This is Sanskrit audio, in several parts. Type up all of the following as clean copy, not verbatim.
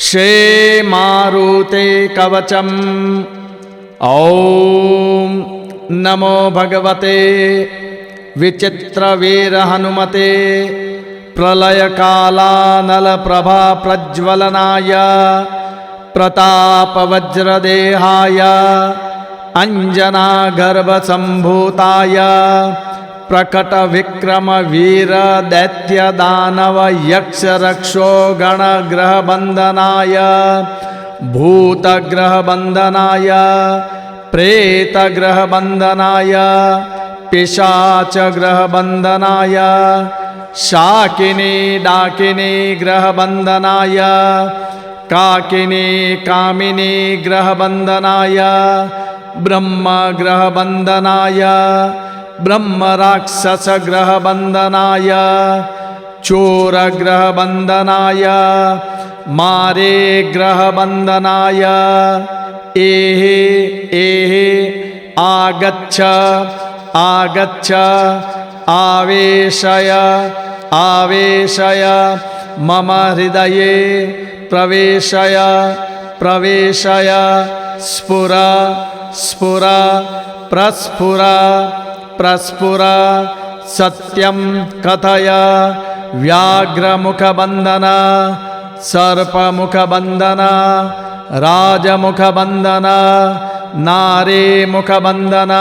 श्रीमारुते कवचम्। ॐ नमो भगवते विचित्रवीरहनुमते प्रलयकालानलप्रभा प्रज्वलनाय प्रतापवज्रदेहाय अंजनागर्भसम्भूताय प्रकटविक्रमवीरदैत्यदानवयक्षरक्षो गणग्रहबन्धनाय भूतग्रहबन्धनाय प्रेतग्रहबन्धनाय पिशाचग्रहबन्धनाय शाकिनी डाकिनी ग्रहबन्धनाय काकिनी कामिनी ग्रहबन्धनाय ब्रह्मग्रहबन्धनाय ब्रह्मराक्षसग्रहबन्धनाय चोरग्रहबन्धनाय मारे ग्रहबन्धनाय एहे एहे आगच्छ आगच्छ आवेशय आवेशय मम हृदये प्रवेशय प्रवेशय स्फुर स्फुर प्रस्फुर प्रस्फुर सत्यं कथय व्याघ्रमुखबन्धन सर्पमुखबन्धन राजमुखबन्धन नारीमुखबन्धन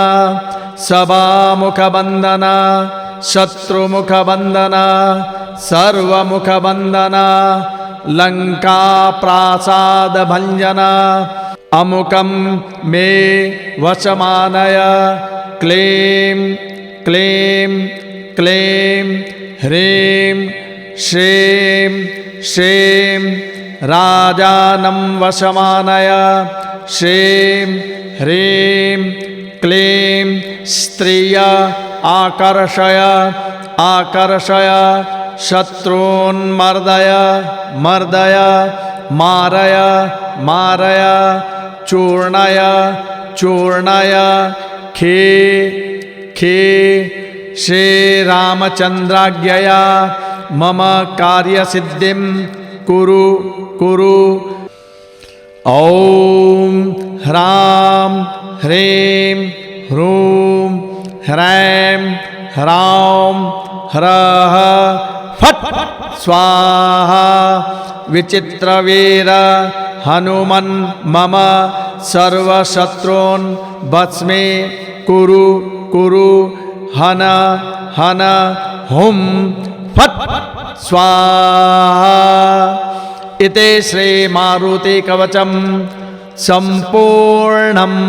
सभामुखबन्धन शत्रुमुखबन्धन सर्वमुखबन्धन लङ्काप्रासादभञ्जन अमुकं मे वशमानय क्लीं क्लीं क्लीं ह्रीं श्रीं श्रीं राजानं वशमानय श्रीं ह्रीं क्लीं स्त्रिय आकर्षय आकर्षय शत्रून् मर्दय मर्दय मारय मारय चूर्णय चूर्णय खे खे श्रीरामचन्द्राज्ञया मम कार्यसिद्धिं कुरु कुरु। ॐ ह्रां ह्रीं ह्रूं ह्रैं ह्रौं ह्रः फट् स्वाहा। विचित्रवीर हनुमन् मम सर्वशत्रून् भस्मे कुरु कुरु हन हन हुं फट् स्वाहा। इति श्रीमारुति कवचम् सम्पूर्णम्।